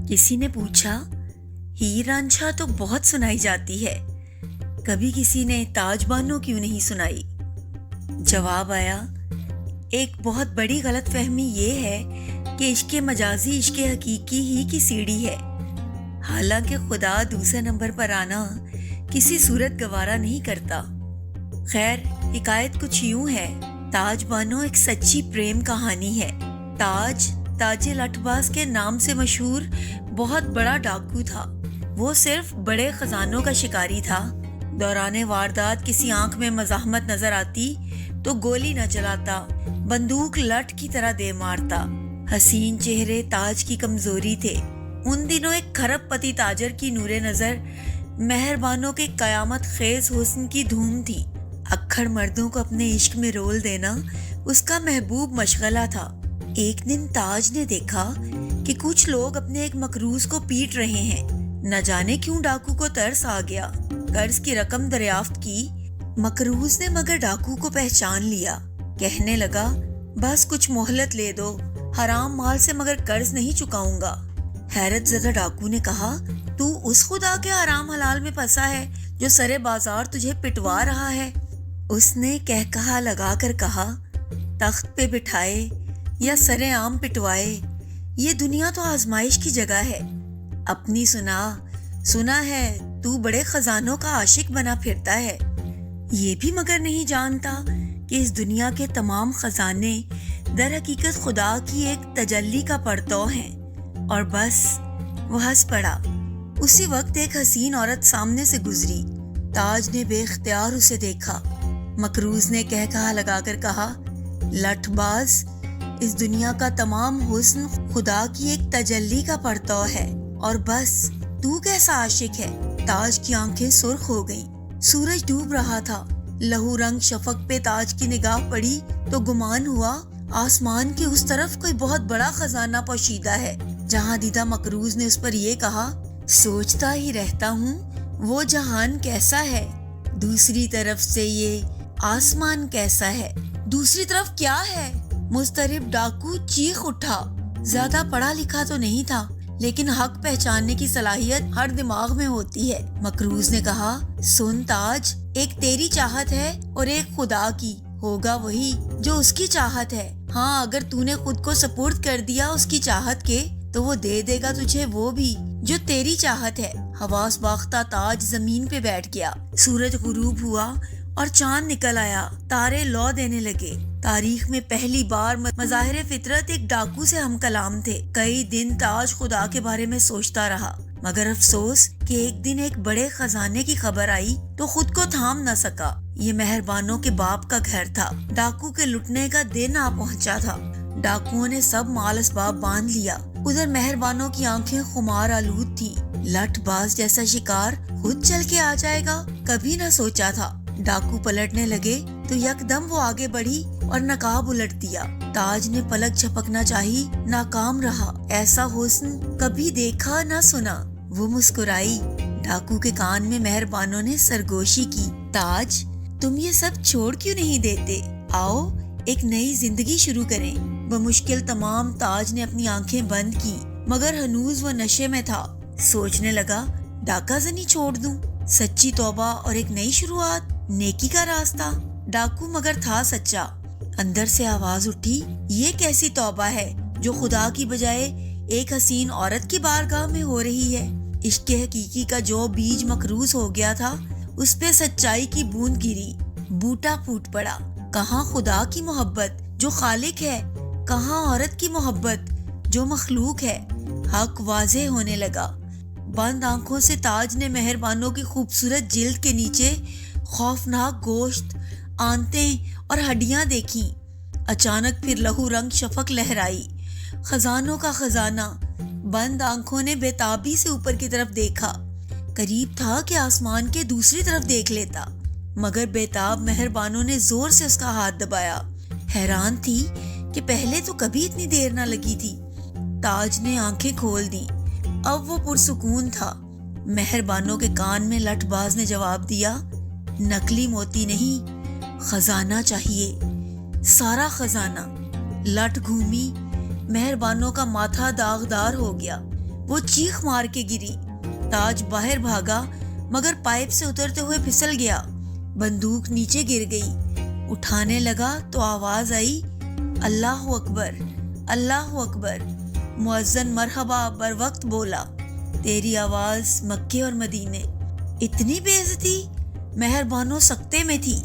کسی نے پوچھا، ہیر رانجھا تو بہت سنائی جاتی ہے، کبھی کسی نے تاج بانو کیوں نہیں سنائی؟ جواب آیا، ایک بہت بڑی غلط فہمی یہ ہے کہ عشق مجازی عشق حقیقی ہی کی سیڑھی ہے، حالانکہ خدا دوسرے نمبر پر آنا کسی صورت گوارا نہیں کرتا۔ خیر، حکایت کچھ یوں ہے۔ تاج بانو ایک سچی پریم کہانی ہے۔ تاج لٹھ باز کے نام سے مشہور بہت بڑا ڈاکو تھا۔ وہ صرف بڑے خزانوں کا شکاری تھا۔ دوران واردات کسی آنکھ میں مزاحمت نظر آتی تو گولی نہ چلاتا، بندوق لٹھ کی طرح دے مارتا۔ حسین چہرے تاج کی کمزوری تھے۔ ان دنوں ایک کھرب پتی تاجر کی نور نظر مہربانوں کے قیامت خیز حسن کی دھوم تھی۔ اکھڑ مردوں کو اپنے عشق میں رول دینا اس کا محبوب مشغلہ تھا۔ ایک دن تاج نے دیکھا کہ کچھ لوگ اپنے ایک مکروز کو پیٹ رہے ہیں۔ نہ جانے کیوں ڈاکو کو ترس آ گیا۔ قرض کی رقم دریافت کی۔ مکروز نے مگر ڈاکو کو پہچان لیا۔ کہنے لگا، بس کچھ مہلت لے دو، حرام مال سے مگر قرض نہیں چکاؤں گا۔ حیرت زدہ ڈاکو نے کہا، تو اس خدا کے حرام حلال میں پھنسا ہے جو سرے بازار تجھے پٹوا رہا ہے؟ اس نے کہا لگا کر کہا، تخت پہ بٹھائے یا سرے عام پٹوائے، یہ دنیا تو آزمائش کی جگہ ہے۔ اپنی سنا ہے تو بڑے خزانوں کا عاشق بنا پھرتا ہے، یہ بھی مگر نہیں جانتا کہ اس دنیا کے تمام خزانے در حقیقت خدا کی ایک تجلی کا پرتو ہیں۔ اور بس وہ ہنس پڑا۔ اسی وقت ایک حسین عورت سامنے سے گزری۔ تاج نے بے اختیار اسے دیکھا۔ مکروز نے کہا لگا کر کہا، لٹھ باز، اس دنیا کا تمام حسن خدا کی ایک تجلی کا پرتو ہے، اور بس تو کیسا عاشق ہے؟ تاج کی آنکھیں سرخ ہو گئیں۔ سورج ڈوب رہا تھا۔ لہو رنگ شفق پہ تاج کی نگاہ پڑی تو گمان ہوا آسمان کے اس طرف کوئی بہت بڑا خزانہ پوشیدہ ہے۔ جہاں دیدہ مکروز نے اس پر یہ کہا، سوچتا ہی رہتا ہوں وہ جہان کیسا ہے، دوسری طرف سے یہ آسمان کیسا ہے۔ دوسری طرف کیا ہے؟ مضطرب ڈاکو چیخ اٹھا۔ زیادہ پڑھا لکھا تو نہیں تھا، لیکن حق پہچاننے کی صلاحیت ہر دماغ میں ہوتی ہے۔ مکروز نے کہا، سن تاج، ایک تیری چاہت ہے اور ایک خدا کی، ہوگا وہی جو اس کی چاہت ہے۔ ہاں، اگر تو نے خود کو سپرد کر دیا اس کی چاہت کے تو وہ دے دے گا تجھے وہ بھی جو تیری چاہت ہے۔ حواس باختہ تاج زمین پہ بیٹھ گیا۔ سورج غروب ہوا اور چاند نکل آیا۔ تارے لو دینے لگے۔ تاریخ میں پہلی بار مظاہر فطرت ایک ڈاکو سے ہم کلام تھے۔ کئی دن تاج خدا کے بارے میں سوچتا رہا، مگر افسوس کہ ایک دن ایک بڑے خزانے کی خبر آئی تو خود کو تھام نہ سکا۔ یہ مہربانوں کے باپ کا گھر تھا۔ ڈاکو کے لٹنے کا دن آ پہنچا تھا۔ ڈاکوؤں نے سب مال اسباب باندھ لیا۔ ادھر مہربانوں کی آنکھیں خمار آلود تھی۔ لٹھ باز جیسا شکار خود چل کے آ جائے گا، کبھی نہ سوچا تھا۔ ڈاکو پلٹنے لگے تو یکدم وہ آگے بڑھی اور نقاب الٹ دیا۔ تاج نے پلک جھپکنا چاہی، ناکام رہا۔ ایسا حسن کبھی دیکھا نہ سنا۔ وہ مسکرائی۔ ڈاکو کے کان میں مہربانوں نے سرگوشی کی، تاج، تم یہ سب چھوڑ کیوں نہیں دیتے؟ آؤ ایک نئی زندگی شروع کریں۔ بمشکل تمام تاج نے اپنی آنکھیں بند کی، مگر ہنوز وہ نشے میں تھا۔ سوچنے لگا، ڈاکہ زنی چھوڑ دوں، سچی توبہ اور ایک نئی شروعات، نیکی کا راستہ۔ ڈاکو مگر تھا سچا۔ اندر سے آواز اٹھی، یہ کیسی توبہ ہے جو خدا کی بجائے ایک حسین عورت کی بارگاہ میں ہو رہی ہے؟ عشق حقیقی کا جو بیج مکروز ہو گیا تھا، اس پہ سچائی کی بوند گری، بوٹا پھوٹ پڑا۔ کہاں خدا کی محبت جو خالق ہے، کہاں عورت کی محبت جو مخلوق ہے؟ حق واضح ہونے لگا۔ بند آنکھوں سے تاج نے مہربانوں کی خوبصورت جلد کے نیچے خوفناک گوشت، آنتیں اور ہڈیاں دیکھیں۔ اچانک پھر لہو رنگ شفق لہرائی۔ خزانوں کا خزانہ۔ بند آنکھوں نے بے تابی سے اوپر کی طرف دیکھا۔ قریب تھا کہ آسمان کے دوسری طرف دیکھ لیتا، مگر بے تاب مہربانوں نے زور سے اس کا ہاتھ دبایا۔ حیران تھی کہ پہلے تو کبھی اتنی دیر نہ لگی تھی۔ تاج نے آنکھیں کھول دی۔ اب وہ پرسکون تھا۔ مہربانوں کے کان میں لٹھ باز نے جواب دیا، نقلی موتی نہیں، خزانہ چاہیے، سارا خزانہ۔ لٹ گھومی، مہربانوں کا ماتھا داغدار ہو گیا۔ وہ چیخ مار کے گری. تاج باہر بھاگا مگر پائپ سے اترتے ہوئے پھسل گیا. بندوق نیچے گر گئی. اٹھانے لگا تو آواز آئی, اللہ اکبر, اللہ اکبر. مؤذن مرحبا بر وقت بولا, تیری آواز مکے اور مدینے. اتنی بے عزتی. مہربانو سکتے میں تھی.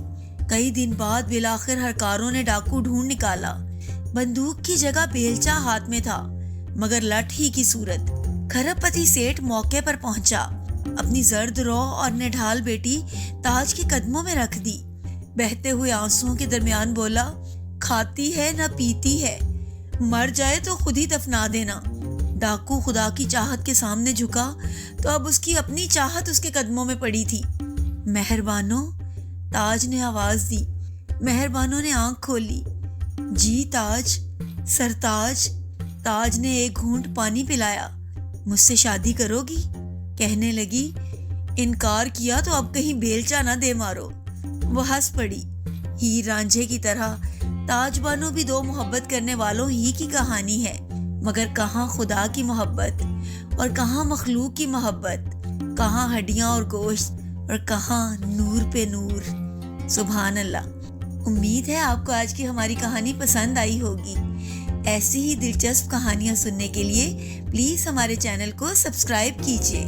کئی دن بعد بالآخر ہرکاروں نے ڈاکو ڈھونڈ نکالا. بندوق کی جگہ بیلچا ہاتھ میں تھا مگر لٹ ہی کی صورت. کھرب پتی سیٹھ موقع پر پہنچا. اپنی زرد رو اور نڈھال بیٹی تاج کے قدموں میں رکھ دی. بہتے ہوئے آنسوؤں کے درمیان بولا, کھاتی ہے نہ پیتی ہے, مر جائے تو خود ہی دفنا دینا. ڈاکو خدا کی چاہت کے سامنے جھکا تو اب اس کی اپنی چاہت اس کے قدموں میں پڑی تھی. مہربانو, تاج نے آواز دی. مہربانو نے آنکھ کھولی. جی تاج, سرتاج. تاج نے ایک گھونٹ پانی پلایا. مجھ سے شادی کرو گی؟ کہنے لگی. انکار کیا تو اب کہیں بیلچا نہ دے مارو. وہ ہنس پڑی. ہیر رانجھے کی طرح تاج بانو بھی دو محبت کرنے والوں ہی کی کہانی ہے, مگر کہاں خدا کی محبت اور کہاں مخلوق کی محبت, کہاں ہڈیاں اور گوشت اور کہاں نور پہ نور. سبحان اللہ. امید ہے آپ کو آج کی ہماری کہانی پسند آئی ہوگی. ایسی ہی دلچسپ کہانیاں سننے کے لیے پلیز ہمارے چینل کو سبسکرائب کیجیے.